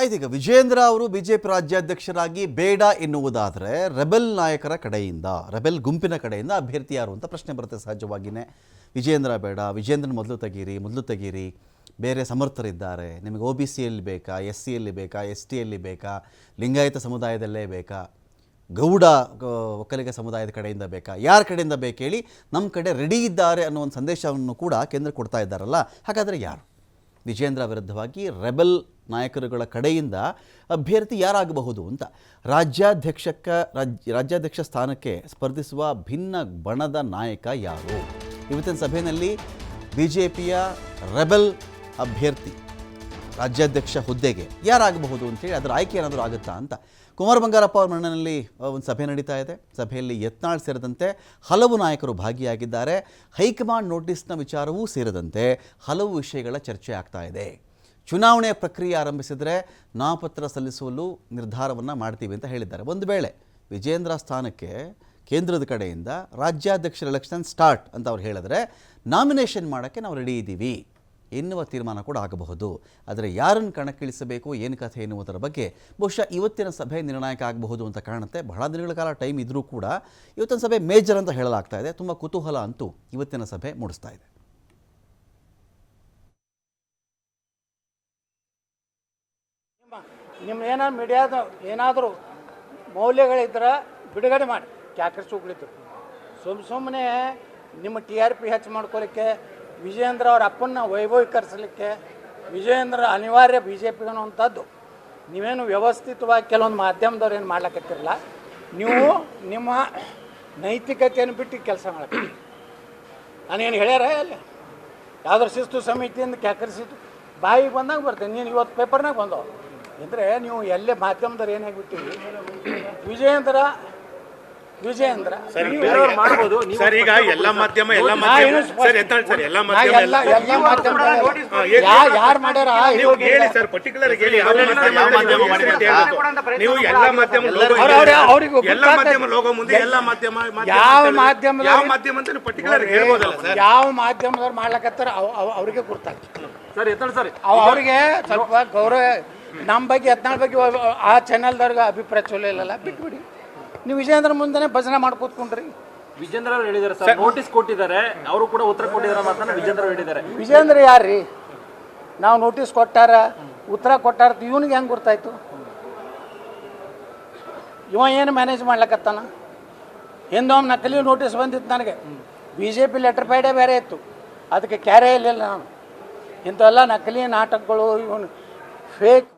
ಆಯ್ತು, ಈಗ ವಿಜೇಂದ್ರ ಅವರು ಬಿಜೆಪಿ ರಾಜ್ಯಾಧ್ಯಕ್ಷರಾಗಿ ಬೇಡ ಎನ್ನುವುದಾದರೆ ರೆಬೆಲ್ ನಾಯಕರ ಕಡೆಯಿಂದ, ರೆಬೆಲ್ ಗುಂಪಿನ ಕಡೆಯಿಂದ ಅಭ್ಯರ್ಥಿ ಯಾರು ಅಂತ ಪ್ರಶ್ನೆ ಬರುತ್ತೆ ಸಹಜವಾಗಿಯೇ. ವಿಜೇಂದ್ರ ಬೇಡ, ವಿಜೇಂದ್ರನ ಮೊದಲು ತೆಗೀರಿ, ಬೇರೆ ಸಮರ್ಥರಿದ್ದಾರೆ, ನಿಮಗೆ ಒ ಬಿ ಸಿಯಲ್ಲಿ ಬೇಕಾ, ಎಸ್ ಸಿಯಲ್ಲಿ ಬೇಕಾ, ಎಸ್ ಟಿಯಲ್ಲಿ ಬೇಕಾ, ಲಿಂಗಾಯತ ಸಮುದಾಯದಲ್ಲೇ ಬೇಕಾ, ಗೌಡ ಒಕ್ಕಲಿಗ ಸಮುದಾಯದ ಕಡೆಯಿಂದ ಬೇಕಾ, ಯಾರ ಕಡೆಯಿಂದ ಬೇಕು ಹೇಳಿ, ನಮ್ಮ ಕಡೆ ರೆಡಿ ಇದ್ದಾರೆ ಅನ್ನೋ ಒಂದು ಸಂದೇಶವನ್ನು ಕೂಡ ಕೇಂದ್ರ ಕೊಡ್ತಾ ಇದ್ದಾರಲ್ಲ. ಹಾಗಾದರೆ ಯಾರು ವಿಜೇಂದ್ರ ವಿರುದ್ಧವಾಗಿ ರೆಬೆಲ್ ನಾಯಕರುಗಳ ಕಡೆಯಿಂದ ಅಭ್ಯರ್ಥಿ ಯಾರಾಗಬಹುದು ಅಂತ? ರಾಜ್ಯಾಧ್ಯಕ್ಷ ಸ್ಥಾನಕ್ಕೆ ಸ್ಪರ್ಧಿಸುವ ಭಿನ್ನ ಬಣದ ನಾಯಕ ಯಾರು? ಇವತ್ತಿನ ಸಭೆಯಲ್ಲಿ ಬಿಜೆಪಿಯ ರೆಬೆಲ್ ಅಭ್ಯರ್ಥಿ ರಾಜ್ಯಾಧ್ಯಕ್ಷ ಹುದ್ದೆಗೆ ಯಾರಾಗಬಹುದು ಅಂತೇಳಿ, ಅದರ ಆಯ್ಕೆ ಏನಾದರೂ ಆಗುತ್ತಾ ಅಂತ ಕುಮಾರ್ ಬಂಗಾರಪ್ಪ ಅವರ ಮನೆಯಲ್ಲಿ ಒಂದು ಸಭೆ ನಡೀತಾ ಇದೆ. ಸಭೆಯಲ್ಲಿ ಯತ್ನಾಳ್ ಸೇರಿದಂತೆ ಹಲವು ನಾಯಕರು ಭಾಗಿಯಾಗಿದ್ದಾರೆ. ಹೈಕಮಾಂಡ್ ನೋಟಿಸ್ನ ವಿಚಾರವೂ ಸೇರಿದಂತೆ ಹಲವು ವಿಷಯಗಳ ಚರ್ಚೆ ಆಗ್ತಾ ಇದೆ. ಚುನಾವಣೆಯ ಪ್ರಕ್ರಿಯೆ ಆರಂಭಿಸಿದರೆ ನಾಮಪತ್ರ ಸಲ್ಲಿಸಲು ನಿರ್ಧಾರವನ್ನು ಮಾಡ್ತೀವಿ ಅಂತ ಹೇಳಿದ್ದಾರೆ. ಒಂದು ವೇಳೆ ವಿಜೇಂದ್ರ ಸ್ಥಾನಕ್ಕೆ ಕೇಂದ್ರದ ಕಡೆಯಿಂದ ರಾಜ್ಯಾಧ್ಯಕ್ಷರ ಎಲೆಕ್ಷನ್ ಸ್ಟಾರ್ಟ್ ಅಂತ ಅವ್ರು ಹೇಳಿದ್ರೆ, ನಾಮಿನೇಷನ್ ಮಾಡೋಕ್ಕೆ ನಾವು ರೆಡಿ ಇದ್ದೀವಿ ಎನ್ನುವ ತೀರ್ಮಾನ ಕೂಡ ಆಗಬಹುದು. ಆದರೆ ಯಾರನ್ನು ಕಣಕ್ಕಿಳಿಸಬೇಕು, ಏನು ಕಥೆ ಎನ್ನುವುದರ ಬಗ್ಗೆ ಬಹುಶಃ ಇವತ್ತಿನ ಸಭೆ ನಿರ್ಣಾಯಕ ಆಗಬಹುದು ಅಂತ ಕಾಣುತ್ತೆ. ಬಹಳ ದಿನಗಳ ಕಾಲ ಟೈಮ್ ಇದ್ದರೂ ಕೂಡ ಇವತ್ತಿನ ಸಭೆ ಮೇಜರ್ ಅಂತ ಹೇಳಲಾಗ್ತಾ ಇದೆ. ತುಂಬ ಕುತೂಹಲ ಅಂತೂ ಇವತ್ತಿನ ಸಭೆ ಮೂಡಿಸ್ತಾ ಇದೆ. ನಿಮ್ಮ ಏನಾದ್ರು ಮೀಡಿಯಾದ ಏನಾದರೂ ಮೌಲ್ಯಗಳಿದ್ರೆ ಬಿಡುಗಡೆ ಮಾಡಿ, ಕ್ಯಾಕರ್ಸ್ ಉಗ್ಳಿದ್ರು. ಸುಮ್ಮನೆ ನಿಮ್ಮ ಟಿ ಆರ್ ಪಿ ಹೆಚ್ಚು ಮಾಡ್ಕೊಳ್ಳಿಕ್ಕೆ, ವಿಜೇಂದ್ರ ಅವ್ರ ಅಪ್ಪನ್ನ ವೈಭವೀಕರಿಸಲಿಕ್ಕೆ ವಿಜೇಂದ್ರ ಅನಿವಾರ್ಯ ಬಿ ಜೆ ಪಿಗೆ ಅನ್ನುವಂಥದ್ದು ನೀವೇನು ವ್ಯವಸ್ಥಿತವಾಗಿ ಕೆಲವೊಂದು ಮಾಧ್ಯಮದವ್ರು ಏನು ಮಾಡ್ಲಿಕ್ಕತ್ತಿರಲ್ಲ. ನೀವು ನಿಮ್ಮ ನೈತಿಕತೆಯನ್ನು ಬಿಟ್ಟು ಕೆಲಸ ಮಾಡಕ್ಕೆ ನಾನೇನು ಹೇಳ್ಯಾರ ಅಲ್ಲ, ಯಾವ್ದಾರು ಶಿಸ್ತು ಸಮಿತಿಯಿಂದ ಕ್ಯಾಕರಿಸಿದ್ದು ಬಾಯಿಗೆ ಬಂದಾಗ ಬರ್ತೇನೆ. ನೀನು ಇವತ್ತು ಪೇಪರ್ನಾಗ ಬಂದವು ಅಂದರೆ ನೀವು ಎಲ್ಲೇ ಮಾಧ್ಯಮದವ್ರು ಏನು ಆಗಿಬಿಟ್ಟಿವಿ. ವಿಜೇಂದ್ರ ಮಾಡ್ಬೋದು ಸರ್. ಈಗ ಎಲ್ಲ ಮಾಧ್ಯಮ ಯಾರು ಮಾಡ್ಯಾರ ಹೇಳಿ ಸರ್, ಪರ್ಟಿಕ್ಯುಲರ್ ಹೇಳಿ. ನೀವು ಎಲ್ಲ ಮಾಧ್ಯಮ ಲೋಗೋ ಮುಂದೆ ಎಲ್ಲ ಯಾವ ಮಾಧ್ಯಮ ಅಂತ ಪರ್ಟಿಕ್ಯುಲರ್ ಹೇಳ್ಬೋದಲ್ಲ ಸರ್? ಯಾವ ಮಾಧ್ಯಮದವ್ರು ಮಾಡ್ಲಕತ್ತಾರ ಅವ್ರಿಗೆ ಗುರ್ತಾಗ್ತದೆ ಸರ್. ಅವ್ರಿಗೆ ಸ್ವಲ್ಪ ಗೌರವ, ನಮ್ಮ ಬಗ್ಗೆ ಯತ್ನಾಳ್ ಬಗ್ಗೆ ಆ ಚಾನಲ್ದವ್ರಿಗೆ ಅಭಿಪ್ರಾಯ ಚಲೋ ಇಲ್ಲಲ್ಲ, ಬಿಟ್ಬಿಡಿ. ನೀವು ವಿಜೇಂದ್ರ ಮುಂದೆ ಭಜನೆ ಮಾಡಿ ಕೂತ್ಕೊಂಡ್ರಿ. ವಿಜೇಂದ್ರ ಅವರು ಹೇಳಿದ್ದಾರೆ ಸರ್, ನೋಟಿಸ್ ಕೊಟ್ಟಿದ್ದಾರೆ, ಅವರು ಕೂಡ ಉತ್ತರ ಕೊಟ್ಟಿದ್ದಾರೆ ಮಾತನ್ನ ವಿಜೇಂದ್ರ ಹೇಳಿದ್ದಾರೆ. ವಿಜೇಂದ್ರ ಯಾರ್ರಿ? ನಾವು ನೋಟಿಸ್ ಕೊಟ್ಟಾರ, ಉತ್ತರ ಕೊಟ್ಟಾರ, ಇವನಿಗೆ ಹೆಂಗೆ ಗೊತ್ತಾಯ್ತು? ಇವ ಏನು ಮ್ಯಾನೇಜ್ ಮಾಡ್ಲಕತ್ತಾನ? ಹಿಂದೊಮ್ಮೆ ನಕಲಿ ನೋಟಿಸ್ ಬಂದಿತ್ತು ನನಗೆ, ಬಿ ಜೆ ಪಿ ಲೆಟರ್ ಪ್ಯಾಡೇ ಬೇರೆ ಇತ್ತು, ಅದಕ್ಕೆ ಕ್ಯಾರೇ ಇರಲಿಲ್ಲ. ನಾನು ಇಂಥವೆಲ್ಲ ನಕಲಿ ನಾಟಕಗಳು, ಇವನು ಫೇಕ್